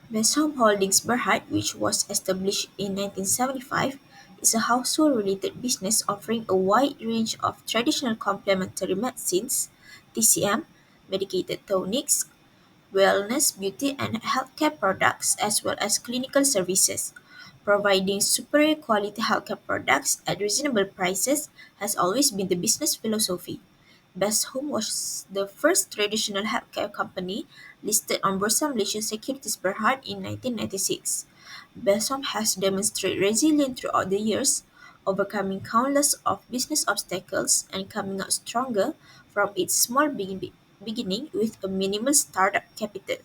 Best Home Holdings Berhad, which was established in 1975, is a household-related business offering a wide range of traditional complementary medicines (TCM), medicated tonics, wellness, beauty and healthcare products, as well as clinical services. Providing superior quality healthcare products at reasonable prices has always been the business philosophy. Best Home was the first traditional healthcare company listed on Bursa Malaysia Securities Berhad in 1996. Best Home has demonstrated resilience throughout the years, overcoming countless of business obstacles and coming out stronger from its small beginning with a minimal startup capital.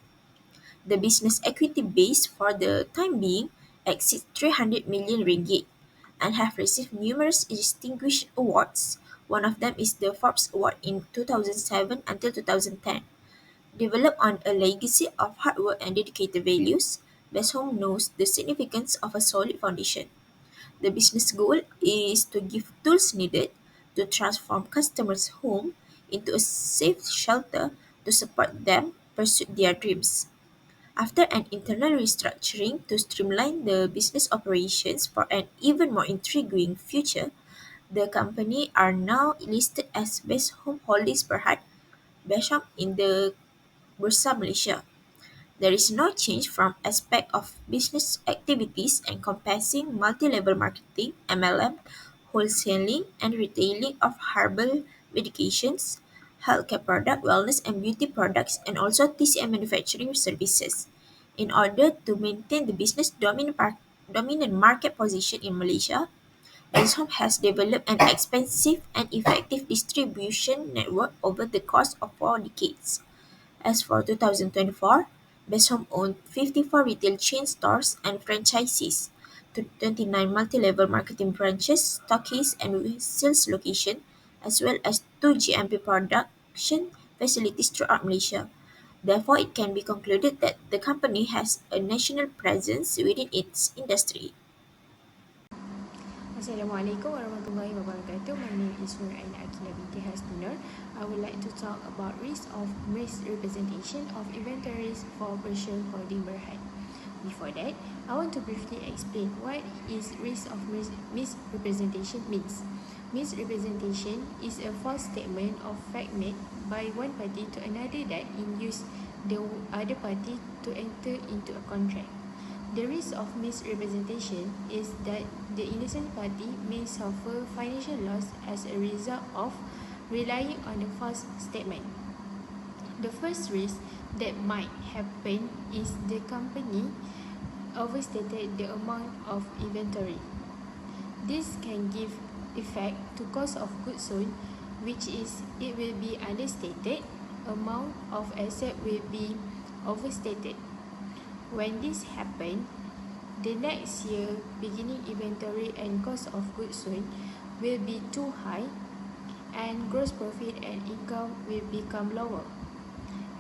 The business equity base for the time being exceeds 300 million ringgit and have received numerous distinguished awards. One of them is the Forbes Award in 2007 until 2010. Developed on a legacy of hard work and dedicated values, Best Home knows the significance of a solid foundation. The business goal is to give tools needed to transform customers' home into a safe shelter to support them pursue their dreams. After an internal restructuring to streamline the business operations for an even more intriguing future, the company are now listed as Best Home Holdings Berhad Basham in the Bursa Malaysia. There is no change from aspect of business activities encompassing multi-level marketing, MLM, wholesaling and retailing of herbal medications, healthcare product, wellness and beauty products, and also TCM manufacturing services. In order to maintain the business dominant market position in Malaysia, Bensholm has developed an expensive and effective distribution network over the course of 4 decades. As for 2024, Best owned 54 retail chain stores and franchisees, to 29 multi-level marketing branches, stockists, and sales locations, as well as 2 GMP production facilities throughout Malaysia. Therefore, it can be concluded that the company has a national presence within its industry. Assalamualaikum warahmatullahi wabarakatuh. My name is Nur Ain Akila binti Hasnur. I would like to talk about risk of misrepresentation of inventories for Persian Holding Berhad. Before that, I want to briefly explain what is risk of misrepresentation means. Misrepresentation is a false statement of fact made by one party to another that induce the other party to enter into a contract. The risk of misrepresentation is that the innocent party may suffer financial loss as a result of relying on the false statement. The first risk that might happen is the company overstated the amount of inventory. This can give effect to cost of goods sold, which is it will be understated, amount of asset will be overstated. When this happens, the next year beginning inventory and cost of goods sold will be too high and gross profit and income will become lower.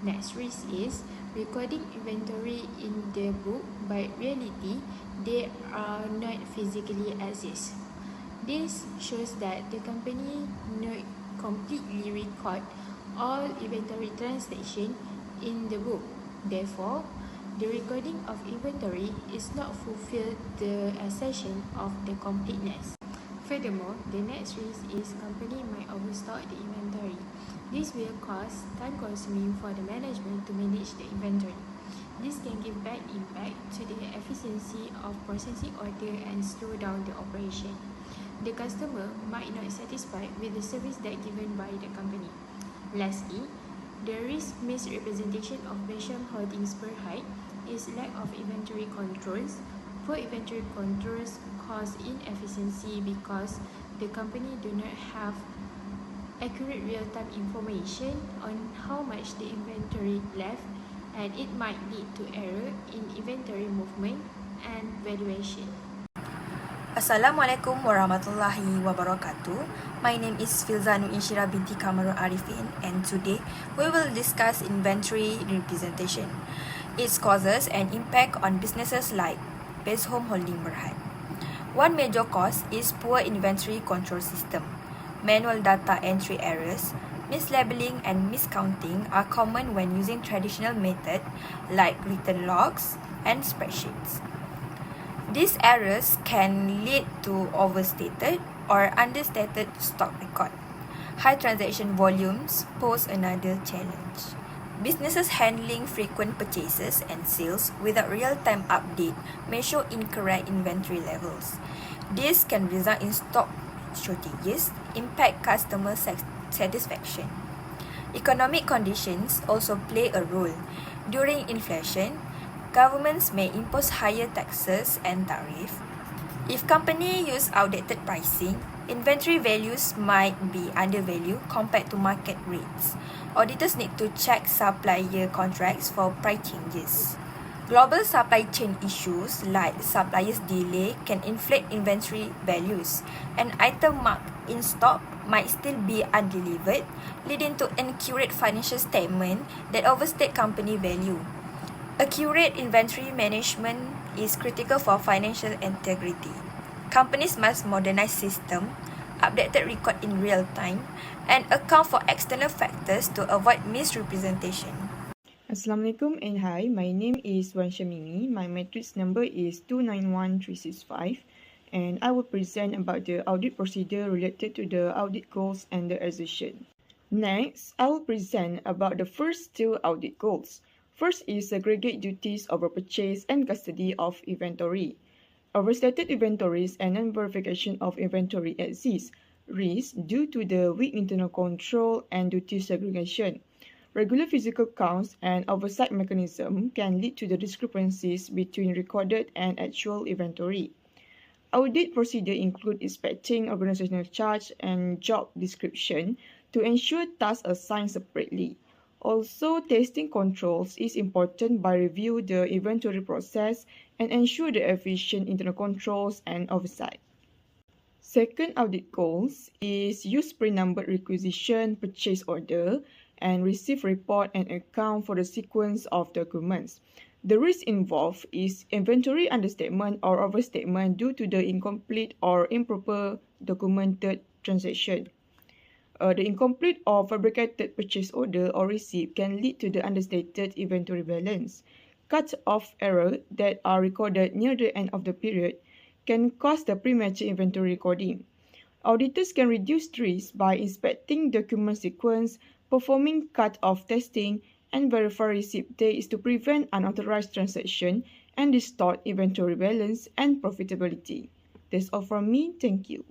Next risk is recording inventory in the book, but reality they are not physically exist. This shows that the company not completely record all inventory transaction in the book. Therefore, the recording of inventory is not fulfill the assertion of the completeness. Furthermore, the next risk is company might overstock the inventory. This will cause time-consuming for the management to manage the inventory. This can give bad impact to the efficiency of processing order and slow down the operation. The customer might not satisfied with the service that given by the company. Lastly, the risk misrepresentation of Basham Holdings Berhad is lack of inventory controls. Poor inventory controls cause inefficiency because the company do not have accurate real-time information on how much the inventory left, and it might lead to error in inventory movement and valuation. Assalamualaikum warahmatullahi wabarakatuh. My name is Filzanu Inshira binti Kamarul Arifin, and today we will discuss inventory representation, its causes and impact on businesses like Best Home Holding Berhad. One major cause is poor inventory control system, manual data entry errors, Mislabeling and miscounting are common when using traditional methods like written logs and spreadsheets. These errors can lead to overstated or understated stock record. High transaction volumes pose another challenge. Businesses handling frequent purchases and sales without real-time update may show incorrect inventory levels. This can result in stock shortages, impact customer satisfaction. Economic conditions also play a role. During inflation, governments may impose higher taxes and tariffs. If companies use outdated pricing, inventory values might be undervalued compared to market rates. Auditors need to check supplier contracts for price changes. Global supply chain issues like suppliers' delay can inflate inventory values. An item marked in stock might still be undelivered, leading to inaccurate financial statement that overstate company value. Accurate inventory management is critical for financial integrity. Companies must modernize systems, update the record in real time, and account for external factors to avoid misrepresentation. Assalamualaikum and hi, my name is Wan Shamimi. My matrix number is 291365 and I will present about the audit procedure related to the audit goals and the assertion. Next, I will present about the first two audit goals. First is aggregate duties over purchase and custody of inventory. Overstated inventories and non-verification of inventory exist risk due to the weak internal control and duty segregation. Regular physical counts and oversight mechanism can lead to the discrepancies between recorded and actual inventory. Audit procedure include inspecting organizational chart and job description to ensure tasks assigned separately. Also, testing controls is important by review the inventory process and ensure the efficient internal controls and oversight. Second audit goals is use pre-numbered requisition purchase order and receive report and account for the sequence of documents. The risk involved is inventory understatement or overstatement due to the incomplete or improper documented transaction. The incomplete or fabricated purchase order or receipt can lead to the understated inventory balance. Cut-off errors that are recorded near the end of the period can cause the premature inventory recording. Auditors can reduce risk by inspecting document sequence, performing cut-off testing, and verify receipt dates to prevent unauthorized transaction and distort inventory balance and profitability. That's all from me. Thank you.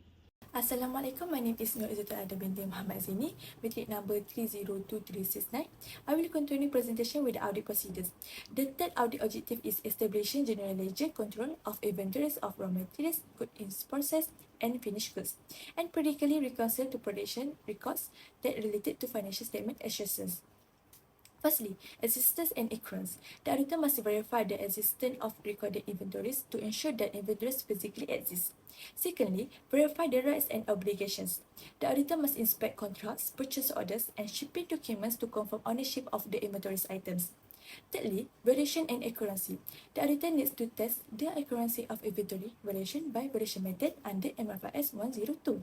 Assalamualaikum, my name is Nur Izzatul Ada binti Muhammad Zini, matric number 302369. I will continue presentation with the audit procedures. The third audit objective is establishing general ledger control of inventories of raw materials, goods in process, and finished goods, and periodically reconcile to production records that related to financial statement assertions. Firstly, existence and occurrence. The auditor must verify the existence of recorded inventories to ensure that inventories physically exist. Secondly, verify the rights and obligations. The auditor must inspect contracts, purchase orders, and shipping documents to confirm ownership of the inventories items. Thirdly, valuation and accuracy. The auditor needs to test the accuracy of inventory valuation by valuation method under MFRS 102.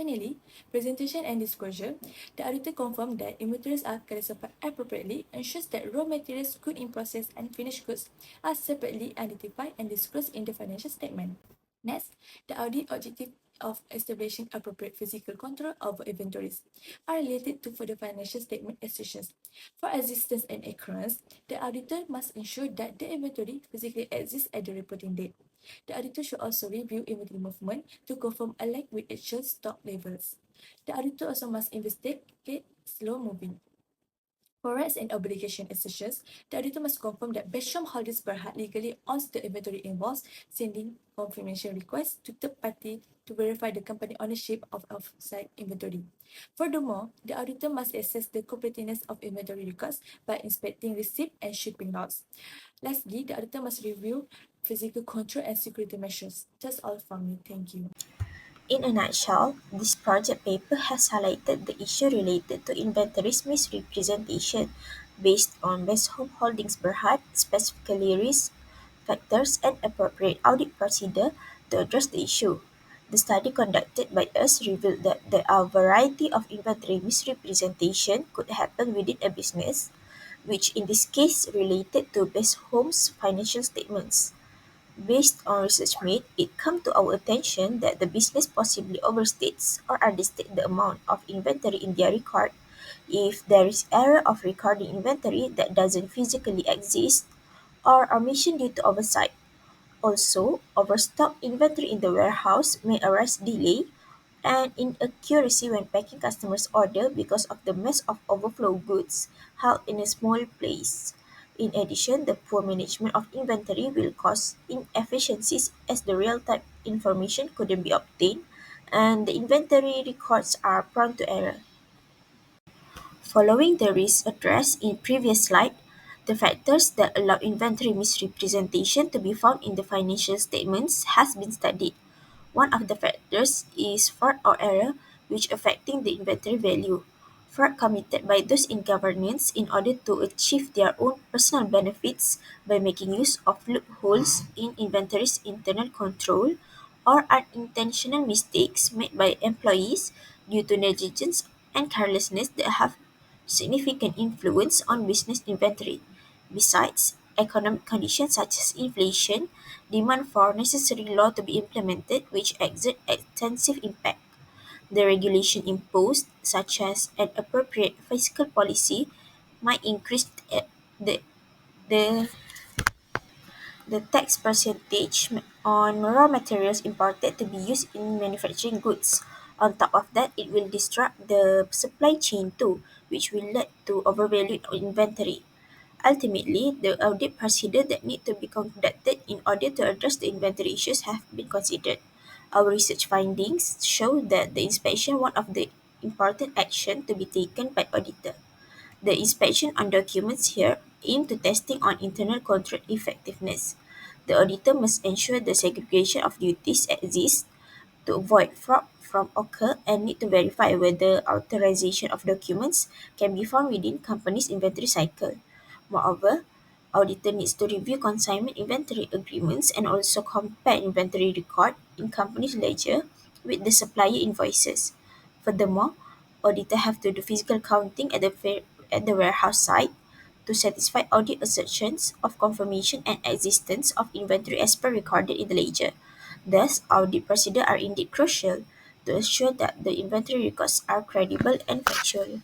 Finally, presentation and disclosure. The auditor confirms that inventories are classified appropriately, ensures that raw materials, goods in process, and finished goods are separately identified and disclosed in the financial statement. Next, the audit objective of establishing appropriate physical control over inventories are related to further financial statement assertions. For existence and occurrence, the auditor must ensure that the inventory physically exists at the reporting date. The auditor should also review inventory movement to confirm align with actual stock levels. The auditor also must investigate slow moving. For rights and obligation assertions, the auditor must confirm that Besham Holdings Berhad legally owns the inventory involves sending confirmation requests to third party to verify the company ownership of offsite inventory. Furthermore, the auditor must assess the completeness of inventory records by inspecting receipt and shipping logs. Lastly, the auditor must review physical control and security measures. That's all from me. Thank you. In a nutshell, this project paper has highlighted the issue related to inventories misrepresentation based on Best Home Holdings Berhad, specifically risk factors and appropriate audit procedure to address the issue. The study conducted by us revealed that there are a variety of inventory misrepresentation could happen within a business, which in this case related to Best Home's financial statements. Based on research made, it came to our attention that the business possibly overstates or understates the amount of inventory in their record if there is error of recording inventory that doesn't physically exist or omission due to oversight. Also, overstocked inventory in the warehouse may arise delay and inaccuracy when packing customers' order because of the mess of overflow goods held in a small place. In addition, the poor management of inventory will cause inefficiencies as the real-time information couldn't be obtained and the inventory records are prone to error. Following the risks addressed in previous slide, the factors that allow inventory misrepresentation to be found in the financial statements has been studied. One of the factors is fraud or error which affecting the inventory value. Fraud committed by those in governance in order to achieve their own personal benefits by making use of loopholes in inventory's internal control or unintentional mistakes made by employees due to negligence and carelessness that have significant influence on business inventory. Besides, economic conditions such as inflation demand for necessary law to be implemented which exert extensive impact. The regulation imposed, such as an appropriate fiscal policy, might increase the, the the tax percentage on raw materials imported to be used in manufacturing goods. On top of that, it will disrupt the supply chain too, which will lead to overvalued inventory. Ultimately, the audit procedure that need to be conducted in order to address the inventory issues have been considered. Our research findings show that the inspection one of the important action to be taken by auditor. The inspection on documents here aim to testing on internal control effectiveness. The auditor must ensure the segregation of duties exists to avoid fraud from occur and need to verify whether authorization of documents can be found within company's inventory cycle. Moreover, auditor needs to review consignment inventory agreements and also compare inventory record in company's ledger with the supplier invoices. Furthermore, auditor have to do physical counting at the warehouse site to satisfy audit assertions of confirmation and existence of inventory as per recorded in the ledger. Thus, audit procedures are indeed crucial to ensure that the inventory records are credible and factual.